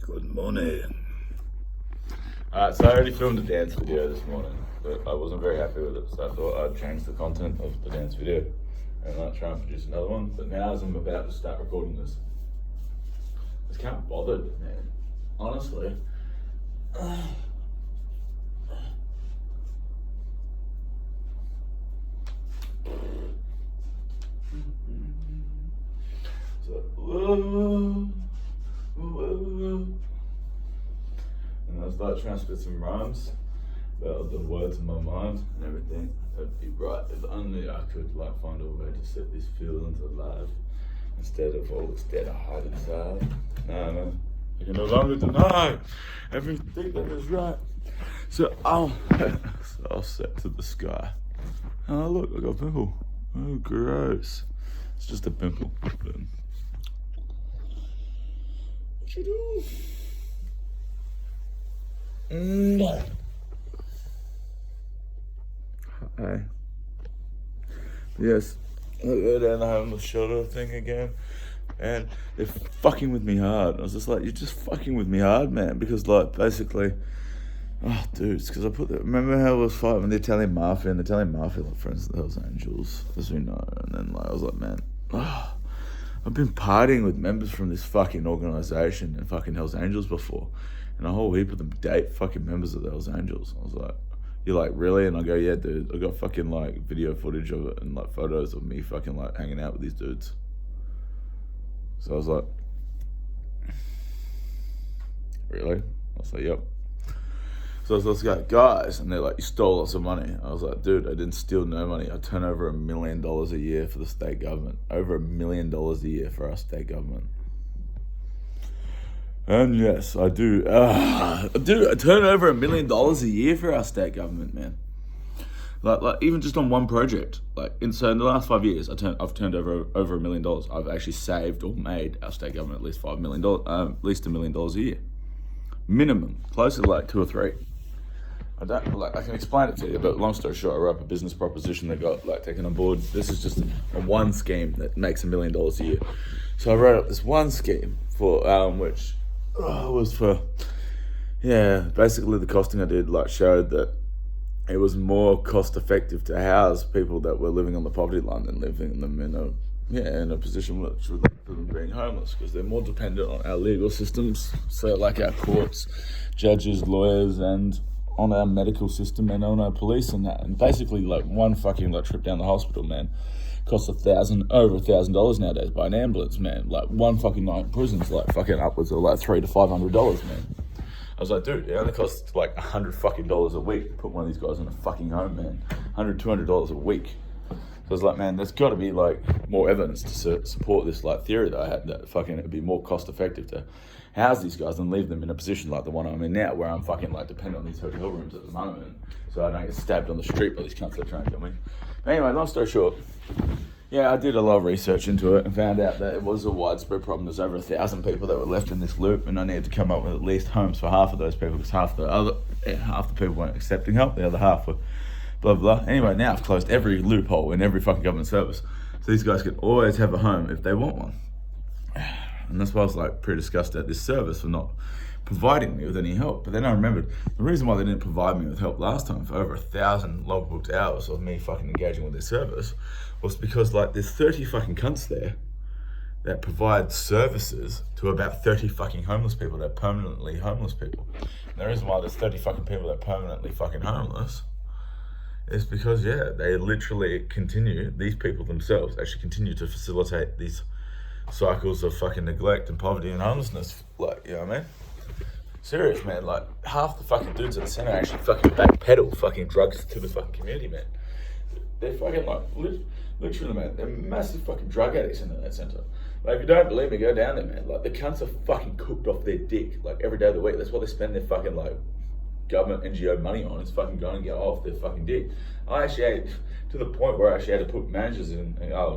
Good morning. So I already filmed a dance video this morning, but I wasn't very happy with it, so I thought I'd change the content of the dance video and try and produce another one. But now as I'm about to start recording this, I just can't be bothered, man. Honestly. And I start trying to spit some rhymes about the words in my mind and everything. That'd be right if only I could find a way to set these feelings alive instead of all this dead I hide inside. No, I can no longer deny everything that is right. So I'll set to the sky. Oh look, I got a pimple. Oh gross. It's just a pimple. What you do? Hi. Yes, I go down the homeless shelter thing again, and they're fucking with me hard. I was just like, you're just fucking with me hard, man, because basically, oh, dude, it's because I remember how I was fighting with the Italian Mafia, and the Italian Mafia, friends of the Hells Angels, as we know, and then I was like, man, I've been partying with members from this fucking organisation and fucking Hells Angels before, and a whole heap of them date fucking members of the Hells Angels. I was like, you're like, really? And I go, yeah, dude, I got fucking video footage of it and photos of me fucking hanging out with these dudes. So I was like, really? I was like, yep. So I was like, guys, and they're like, you stole lots of money. I was like, dude, I didn't steal no money. I turn over $1 million a year for the state government. Over $1 million a year for our state government. And yes, I do. I turn over $1 million a year for our state government, man. Even just on one project. So in the last 5 years, I've turned over $1 million. I've actually saved or made our state government at least $5 million, at least $1 million a year, minimum. Closer to 2 or 3. I can explain it to you, but long story short, I wrote up a business proposition that got taken on board. This is just a one scheme that makes $1 million a year. So I wrote up this one scheme for which was for, basically the costing I did showed that it was more cost effective to house people that were living on the poverty line than living them in a position which would for them being homeless, because they're more dependent on our legal systems, so our courts, judges, lawyers, and on our medical system and on our police and that. And basically one fucking trip down the hospital, man, costs over $1,000 nowadays by an ambulance, man. One fucking night in prison's fucking upwards of $300 to $500, man. I was like, dude, it only costs $100 fucking dollars a week to put one of these guys in a fucking home, man. $100, $200 a week. So I was like, man, there's got to be more evidence to support this theory that I had, that fucking it'd be more cost effective to house these guys and leave them in a position like the one I'm in now, where I'm fucking dependent on these hotel rooms at the moment, so I don't get stabbed on the street by these cunts that are trying to kill me. But anyway, long story short, I did a lot of research into it and found out that it was a widespread problem. There's over 1,000 people that were left in this loop, and I needed to come up with at least homes for half of those people, because half the people weren't accepting help, the other half were blah blah. Anyway, now I've closed every loophole in every fucking government service, so these guys can always have a home if they want one. And that's why I was pretty disgusted at this service for not providing me with any help. But then I remembered the reason why they didn't provide me with help last time for over 1,000 log-booked hours of me fucking engaging with this service was because there's 30 fucking cunts there that provide services to about 30 fucking homeless people that are permanently homeless people. And the reason why there's 30 fucking people that are permanently fucking homeless is because, they literally these people themselves actually continue to facilitate these cycles of fucking neglect and poverty and homelessness. You know what I mean? Serious, man. Half the fucking dudes at the centre actually fucking backpedal fucking drugs to the fucking community, man. They're fucking literally, man, they're massive fucking drug addicts in that centre. If you don't believe me, go down there, man. The cunts are fucking cooked off their dick every day of the week. That's what they spend their fucking government NGO money on, is fucking going and get off their fucking dick. I actually had, to the point where I actually had to put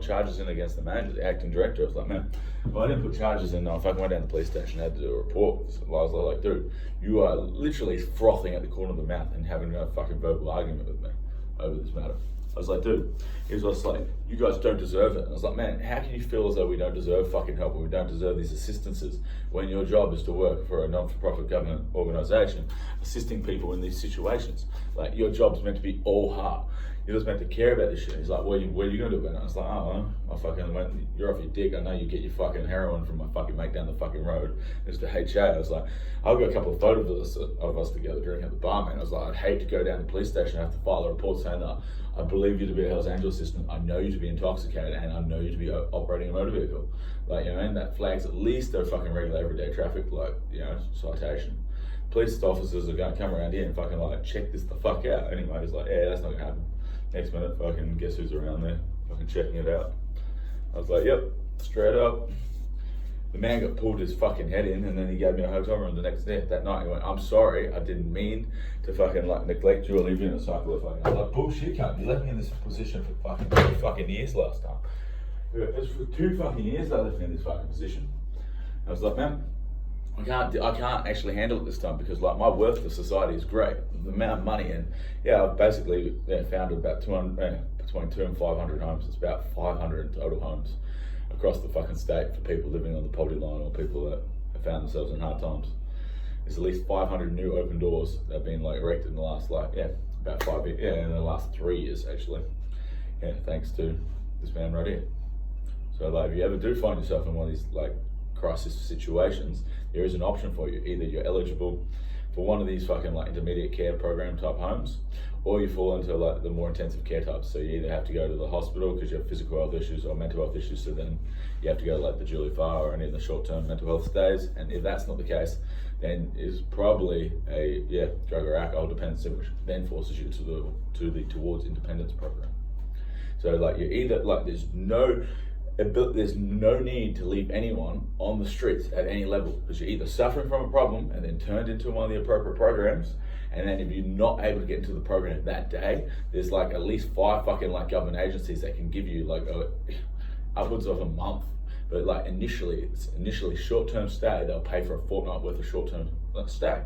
charges in against the manager, the acting director. I was like, man, if I didn't put charges in, I fucking went down to the police station and had to do a report. So I was like, dude, you are literally frothing at the corner of the mouth and having a fucking verbal argument with me over this matter. I was like, dude, he was just like, you guys don't deserve it. And I was like, man, how can you feel as though we don't deserve fucking help, or we don't deserve these assistances, when your job is to work for a non-for-profit government organisation, assisting people in these situations? Like, your job's meant to be all heart. You're just meant to care about this shit. He's like, what are you going to do about it? I was like, oh, I fucking went, you're off your dick. I know you get your fucking heroin from my fucking mate down the fucking road. It's the HA. I was like, I've got a couple of photos of us together drinking at the bar, man. I was like, I'd hate to go down to the police station and have to file a report saying that I believe you to be a Hells Angels assistant. I know you to be intoxicated, and I know you to be operating a motor vehicle. Like, you know, and that flags at least a fucking regular everyday traffic, like, you know, citation. Police officers are going to come around here and fucking like check this the fuck out. Anyway, he's like, yeah, that's not going to happen. Next minute, fucking guess who's around there, fucking checking it out. I was like, yep, straight up. The man got pulled his fucking head in, and then he gave me a hotel room the next day. That night, he went, I'm sorry, I didn't mean to fucking like neglect you or leave you in a cycle of fucking. I was like, bullshit, cunt. You left me in this position for fucking 2 fucking years last time. It was for 2 fucking years I left me in this fucking position. I was like, man, I can't actually handle it this time, because like my worth to society is great. The amount of money, and yeah, I've basically founded about 200, between 200 and 500 homes. It's about 500 total homes across the fucking state for people living on the poverty line or people that have found themselves in hard times. There's at least 500 new open doors that have been like erected in the last about 5 years, in the last 3 years actually. Yeah, thanks to this man right here. So like, if you ever do find yourself in one of these like crisis situations, there is an option for you. Either you're eligible for one of these fucking like intermediate care program type homes, or you fall into like the more intensive care types. So you either have to go to the hospital because you have physical health issues or mental health issues, so then you have to go to like the Julie Farr or any of the short-term mental health stays. And if that's not the case, then it's probably a drug or alcohol dependency, which then forces you to the towards independence program. So like, you're either like, there's no need to leave anyone on the streets at any level, because you're either suffering from a problem and then turned into one of the appropriate programs, and then if you're not able to get into the program that day, there's like at least 5 fucking like government agencies that can give you like upwards of a month. But like initially short-term stay, they'll pay for a fortnight worth of short-term stay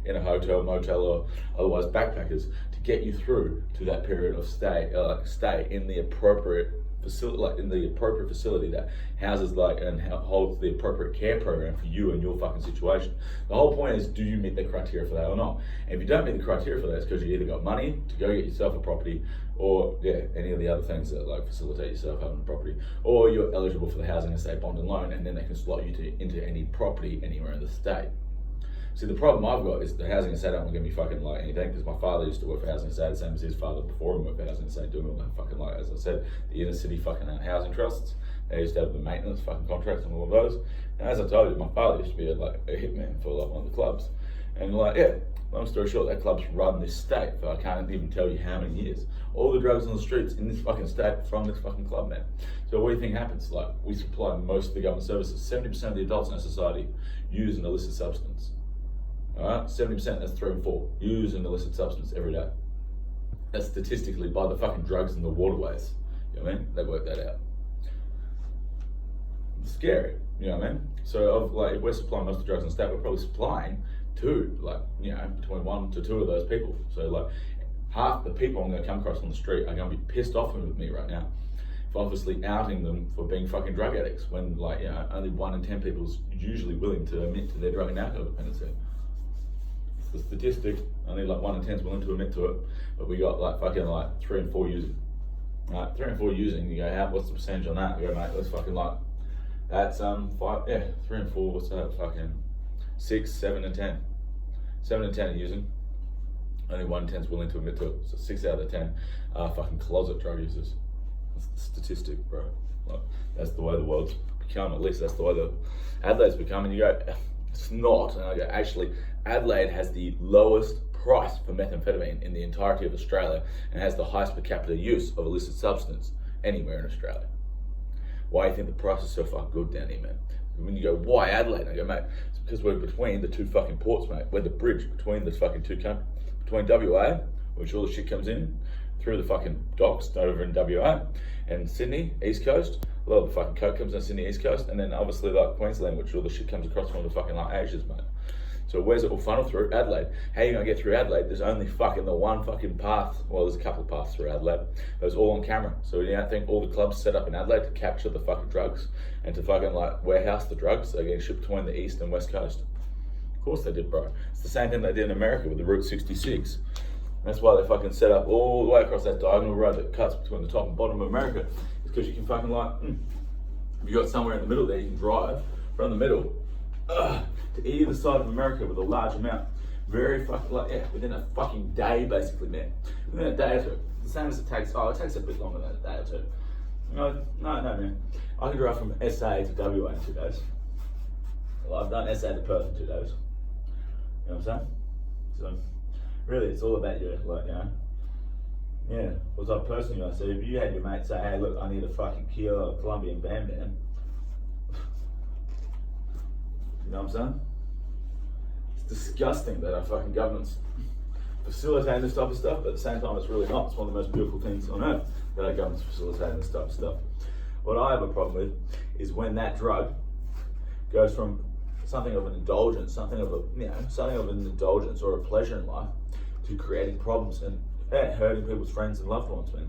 in a hotel, motel, or otherwise backpackers, to get you through to that period of stay in the appropriate facility, like in the appropriate facility that houses like and holds the appropriate care program for you and your fucking situation. The whole point is, do you meet the criteria for that or not? And if you don't meet the criteria for that, it's because you either got money to go get yourself a property, or any of the other things that like facilitate yourself having a property, or you're eligible for the housing estate bond and loan, and then they can slot you into any property anywhere in the state. See, the problem I've got is the housing estate aren't going to be fucking like anything, because my father used to work for housing estate, the same as his father before him worked for housing estate, doing all that fucking like, as I said, the inner city fucking housing trusts. They used to have the maintenance fucking contracts and all of those. And as I told you, my father used to be a hitman for like one of the clubs. And like, long story short, that club's run this state for I can't even tell you how many years. All the drugs on the streets in this fucking state from this fucking club, man. So what do you think happens? Like, we supply most of the government services. 70% of the adults in our society use an illicit substance. Alright, 70%, that's 3 and 4, use an illicit substance every day. That's statistically by the fucking drugs in the waterways. You know what I mean? They work that out. It's scary, you know what I mean? So if we're supplying most of the drugs in the state, we're probably supplying to between 1 to 2 of those people. So like, half the people I'm going to come across on the street are going to be pissed off with me right now for obviously outing them for being fucking drug addicts, when only 1 in 10 people is usually willing to admit to their drug and alcohol dependency. The statistic, only like 1 in 10 is willing to admit to it, but we got like fucking like 3 and 4 using. Right, 3 and 4 using, you go, what's the percentage on that? I go, mate, that's fucking like, that's 3 and 4, what's that? Fucking 6, 7 and 10. 7 and 10 are using. Only 1 in 10 is willing to admit to it. So 6 out of 10 are fucking closet drug users. That's the statistic, bro. Like, that's the way the world's become, at least that's the way the Adelaide's become. And you go, it's not. And I go, actually, Adelaide has the lowest price for methamphetamine in the entirety of Australia, and has the highest per capita use of illicit substance anywhere in Australia. Why do you think the price is so fucking good down here, man? When you go, why Adelaide? I go, mate, it's because we're between the 2 fucking ports, mate. We're the bridge between the fucking 2 countries. Between WA, which all the shit comes in, through the fucking docks over in WA, and Sydney, East Coast. A lot of the fucking coke comes in Sydney, East Coast, and then obviously like Queensland, which all the shit comes across from the fucking like Asians, mate. So where's it all funnel through? Adelaide. How are you going to get through Adelaide? There's only fucking the one fucking path. Well, there's a couple of paths through Adelaide. But it's all on camera. So you don't think all the clubs set up in Adelaide to capture the fucking drugs and to fucking like warehouse the drugs that are getting shipped between the east and west coast? Of course they did, bro. It's the same thing they did in America with the Route 66. That's why they fucking set up all the way across that diagonal road that cuts between the top and bottom of America. It's because you can fucking like, if you got somewhere in the middle there, you can drive from the middle to either side of America with a large amount. Very fucking, like, yeah, within a fucking day, basically, man. Within a day or two. The same as it takes, it takes a bit longer than a day or two. No, man. I can drive from SA to WA in 2 days. Well, I've done SA to Perth in 2 days. You know what I'm saying? So, really, it's all about you, like, you know. Yeah, was I personally, I said, if you had your mate say, hey, look, I need a fucking kilo of Colombian Bam Bam. You know what I'm saying? It's disgusting that our fucking government's facilitating this type of stuff, but at the same time, it's really not. It's one of the most beautiful things on earth that our government's facilitating this type of stuff. What I have a problem with is when that drug goes from something of an indulgence, something of an indulgence or a pleasure in life, to creating problems and hurting people's friends and loved ones, man.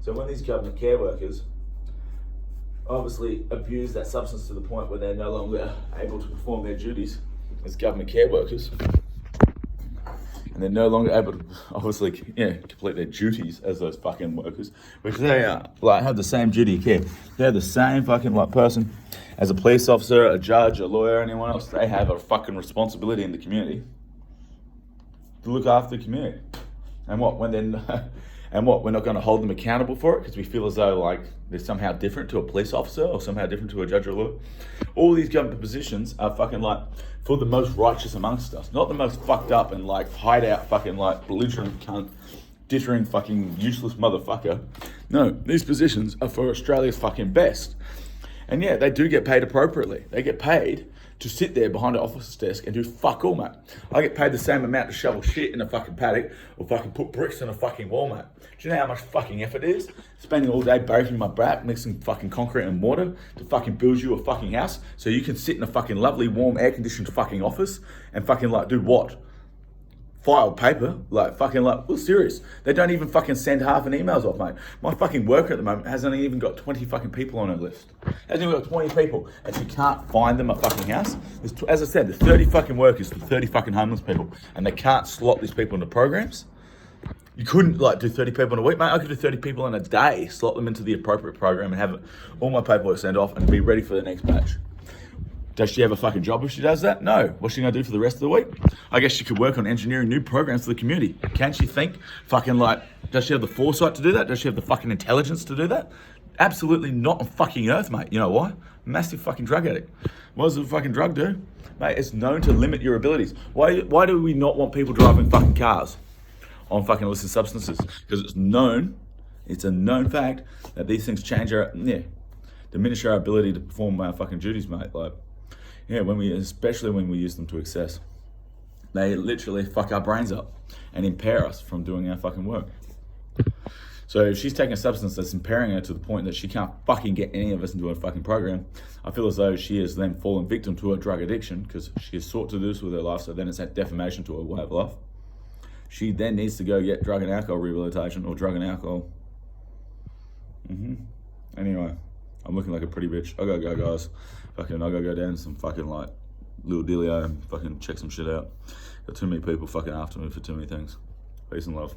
So when these government care workers obviously abuse that substance to the point where they're no longer able to perform their duties as government care workers, and they're no longer able to obviously complete their duties as those fucking workers, which they have the same duty of care. They're the same fucking person as a police officer, a judge, a lawyer, anyone else. They have a fucking responsibility in the community to look after the community. And what, when they're we're not going to hold them accountable for it because we feel as though like they're somehow different to a police officer or somehow different to a judge or a lawyer? All these government positions are fucking like for the most righteous amongst us, not the most fucked up and like hideout fucking like belligerent cunt, dittering fucking useless motherfucker. No, these positions are for Australia's fucking best. And yeah, they do get paid appropriately. They get paid to sit there behind an officer's desk and do fuck all, mate. I get paid the same amount to shovel shit in a fucking paddock or fucking put bricks in a fucking wall, mate. Do you know how much fucking effort it is? Spending all day breaking my back, mixing fucking concrete and mortar to fucking build you a fucking house so you can sit in a fucking lovely, warm, air-conditioned fucking office and fucking like do what? File paper, like fucking like, well, serious. They don't even fucking send half an emails off, mate. My fucking worker at the moment hasn't even got 20 fucking people on her list. Hasn't even got 20 people, and she can't find them a fucking house. As I said, there's 30 fucking workers for 30 fucking homeless people, and they can't slot these people into programs. You couldn't like do 30 people in a week, mate. I could do 30 people in a day, slot them into the appropriate program and have all my paperwork sent off and be ready for the next batch. Does she have a fucking job if she does that? No. What's she gonna do for the rest of the week? I guess she could work on engineering new programs for the community. Can she think fucking like, does she have the foresight to do that? Does she have the fucking intelligence to do that? Absolutely not on fucking earth, mate. You know why? Massive fucking drug addict. What does a fucking drug do? Mate, it's known to limit your abilities. Why do we not want people driving fucking cars on fucking illicit substances? Because it's a known fact that these things diminish our ability to perform our fucking duties, mate. Like, yeah, especially when we use them to excess. They literally fuck our brains up and impair us from doing our fucking work. So if she's taking a substance that's impairing her to the point that she can't fucking get any of us into a fucking program, I feel as though she has then fallen victim to a drug addiction because she has sought to do this with her life, so then it's that defamation to her way of life. She then needs to go get drug and alcohol rehabilitation or drug and alcohol. Anyway, I'm looking like a pretty bitch. I gotta go, guys. I gotta go down to some fucking like little dealio and fucking check some shit out. Got too many people fucking after me for too many things. Peace and love.